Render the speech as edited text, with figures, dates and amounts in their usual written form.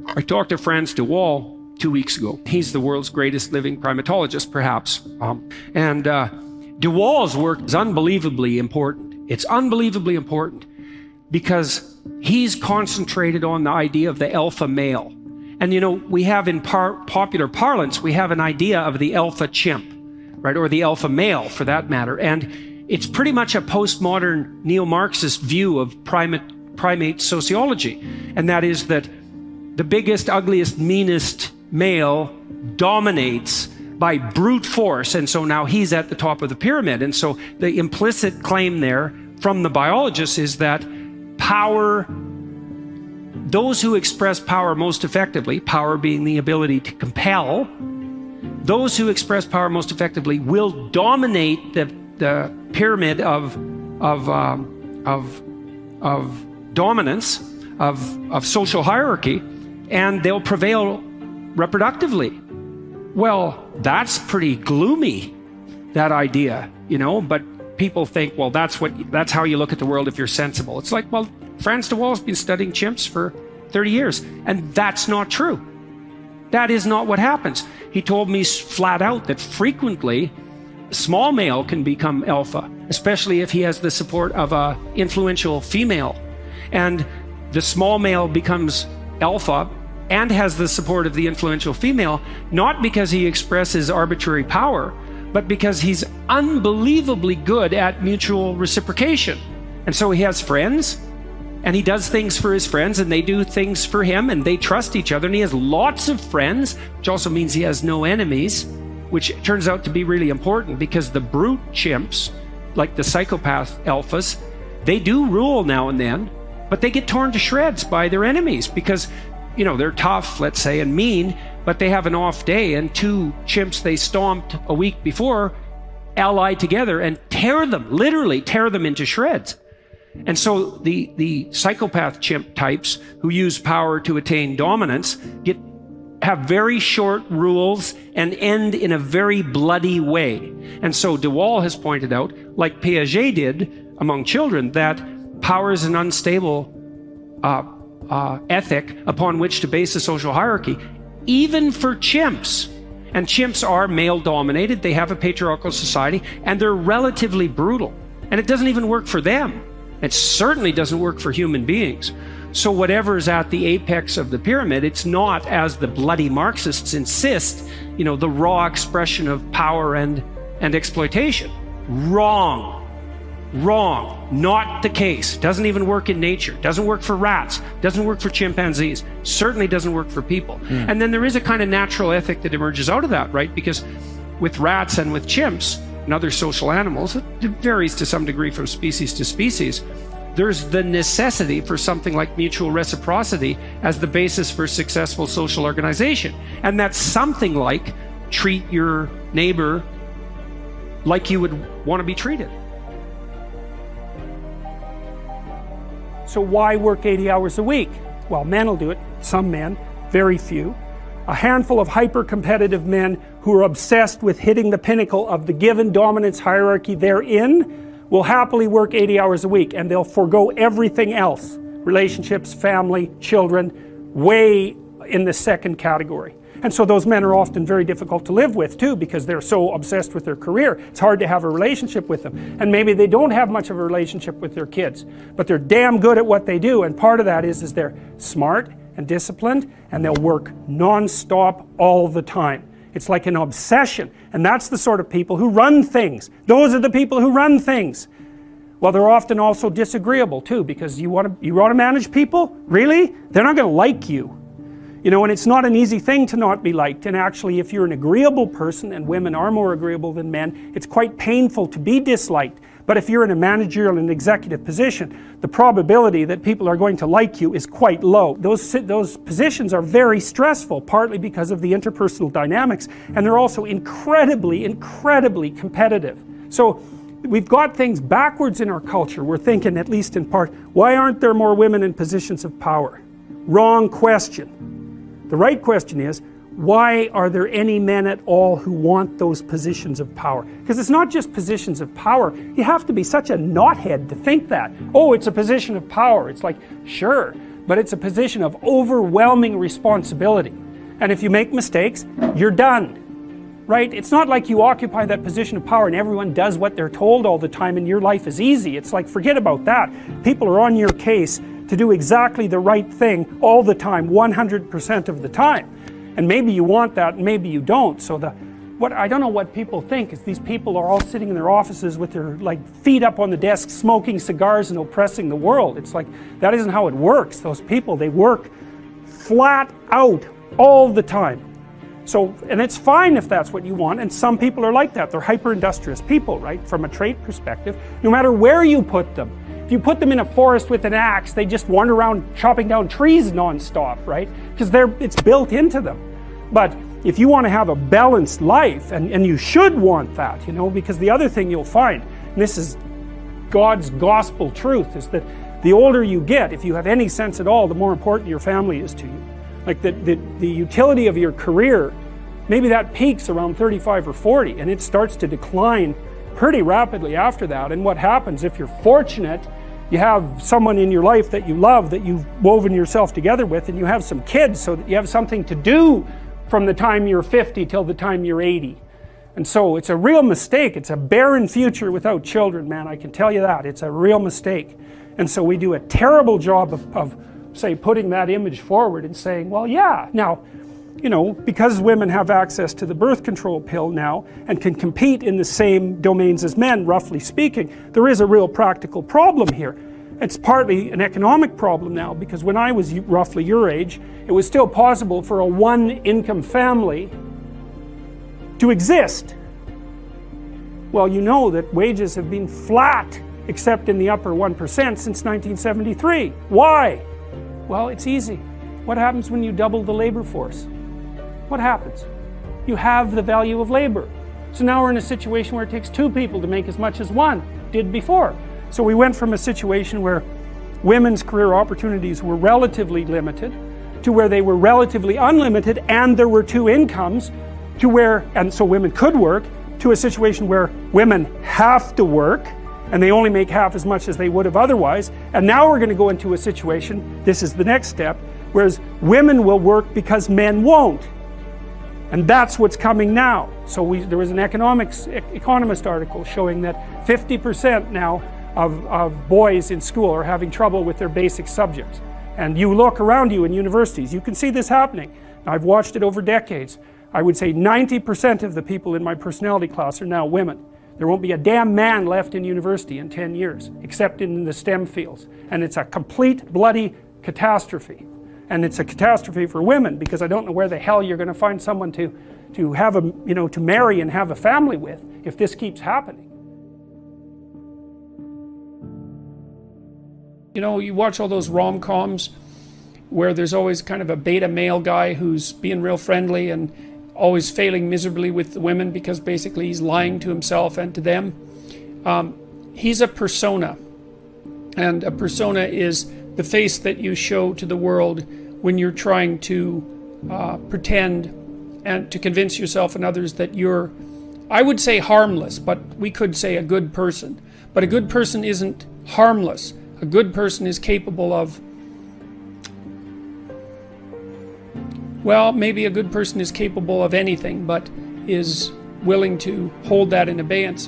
I talked to Frans de Waal 2 weeks ago. He's the world's greatest living primatologist, perhaps. De Waal's work is unbelievably important. It's unbelievably important because he's concentrated on the idea of the alpha male. And you know, we have in popular parlance, we have an idea of the alpha chimp, right? Or the alpha male for that matter. And it's pretty much a postmodern neo-Marxist view of primate sociology. And that is that the biggest, ugliest, meanest male dominates by brute force. And so now he's at the top of the pyramid. And so the implicit claim there from the biologists is that power, those who express power most effectively, power being the ability to compel, those who express power most effectively will dominate the pyramid of dominance, of social hierarchy, and they'll prevail reproductively. Well, that's pretty gloomy, that idea, you know, but people think, well, that's how you look at the world if you're sensible. It's like, well, Frans de Waal's been studying chimps for 30 years, and that's not true. That is not what happens. He told me flat out that frequently small male can become alpha, especially if he has the support of an influential female. And the small male becomes alpha and has the support of the influential female, not because he expresses arbitrary power, but because he's unbelievably good at mutual reciprocation. And so he has friends, and he does things for his friends, and they do things for him, and they trust each other, and he has lots of friends, which also means he has no enemies, which turns out to be really important because the brute chimps, like the psychopath alphas, they do rule now and then, but they get torn to shreds by their enemies because, you know, they're tough, let's say, and mean, but they have an off day, and two chimps they stomped a week before ally together and tear them, literally tear them into shreds. And so the psychopath chimp types who use power to attain dominance have very short rules and end in a very bloody way. And so de Waal has pointed out, like Piaget did among children, that power is an unstable ethic upon which to base a social hierarchy, even for chimps. And chimps are male-dominated, they have a patriarchal society, and they're relatively brutal. And it doesn't even work for them. It certainly doesn't work for human beings. So whatever's at the apex of the pyramid, it's not, as the bloody Marxists insist, you know, the raw expression of power and exploitation. Wrong. Wrong. Not the case. Doesn't even work in nature. Doesn't work for rats. Doesn't work for chimpanzees. Certainly doesn't work for people. And then there is a kind of natural ethic that emerges out of that, right? Because with rats and with chimps and other social animals, it varies to some degree from species to species, there's the necessity for something like mutual reciprocity as the basis for successful social organization. And that's something like treat your neighbor like you would want to be treated. So why work 80 hours a week? Well, men will do it, some men, very few. A handful of hyper-competitive men who are obsessed with hitting the pinnacle of the given dominance hierarchy they're in will happily work 80 hours a week, and they'll forego everything else. Relationships, family, children, way in the second category. And so those men are often very difficult to live with too, because they're so obsessed with their career. It's hard to have a relationship with them. And maybe they don't have much of a relationship with their kids, but they're damn good at what they do. And part of that is they're smart and disciplined, and they'll work non-stop all the time. It's like an obsession, and that's the sort of people who run things. Those are the people who run things. Well, they're often also disagreeable too, because you want to manage people? Really? They're not going to like you. You know, and it's not an easy thing to not be liked. And actually, if you're an agreeable person, and women are more agreeable than men, it's quite painful to be disliked. But if you're in a managerial and executive position, the probability that people are going to like you is quite low. Those positions are very stressful, partly because of the interpersonal dynamics, and they're also incredibly, incredibly competitive. So we've got things backwards in our culture. We're thinking, at least in part, why aren't there more women in positions of power? Wrong question. The right question is, why are there any men at all who want those positions of power? Because it's not just positions of power. You have to be such a knothead to think that. Oh, it's a position of power. It's like, sure, but it's a position of overwhelming responsibility. And if you make mistakes, you're done, right? It's not like you occupy that position of power and everyone does what they're told all the time and your life is easy. It's like, forget about that. People are on your case to do exactly the right thing all the time, 100% of the time. And maybe you want that and maybe you don't. So I don't know what people think is these people are all sitting in their offices with their feet up on the desk smoking cigars and oppressing the world. It's like, that isn't how it works. Those people, they work flat out all the time. So, and it's fine if that's what you want, and some people are like that. They're hyper-industrious people, right? From a trait perspective, no matter where you put them. If you put them in a forest with an axe, they just wander around chopping down trees non-stop, right? Because it's built into them. But if you want to have a balanced life, and you should want that, you know, because the other thing you'll find, and this is God's gospel truth, is that the older you get, if you have any sense at all, the more important your family is to you. Like the utility of your career, maybe that peaks around 35 or 40, and it starts to decline pretty rapidly after that. And what happens, if you're fortunate, you have someone in your life that you love, that you've woven yourself together with, and you have some kids so that you have something to do from the time you're 50 till the time you're 80. And so it's a real mistake. It's a barren future without children, man, I can tell you that. It's a real mistake. And so we do a terrible job of say, putting that image forward and saying, well, yeah, now, you know, because women have access to the birth control pill now and can compete in the same domains as men, roughly speaking, there is a real practical problem here. It's partly an economic problem now, because when I was roughly your age, it was still possible for a one-income family to exist. Well, you know that wages have been flat, except in the upper 1% since 1973. Why? Well, it's easy. What happens when you double the labor force? What happens? You have the value of labor. So now we're in a situation where it takes two people to make as much as one did before. So we went from a situation where women's career opportunities were relatively limited to where they were relatively unlimited and there were two incomes, to where, and so women could work, to a situation where women have to work and they only make half as much as they would have otherwise. And now we're going to go into a situation, this is the next step, whereas women will work because men won't. And that's what's coming now. So there was an economist article showing that 50% now of boys in school are having trouble with their basic subjects. And you look around you in universities, you can see this happening. I've watched it over decades. I would say 90% of the people in my personality class are now women. There won't be a damn man left in university in 10 years, except in the STEM fields. And it's a complete bloody catastrophe. And it's a catastrophe for women, because I don't know where the hell you're going to find someone to have a, you know, to marry and have a family with if this keeps happening. You know, you watch all those rom-coms where there's always kind of a beta male guy who's being real friendly and always failing miserably with the women because basically he's lying to himself and to them. He's a persona, and a persona is the face that you show to the world when you're trying to pretend and to convince yourself and others that you're, I would say harmless, but we could say a good person. But a good person isn't harmless. A good person is capable of, well, maybe a good person is capable of anything, but is willing to hold that in abeyance.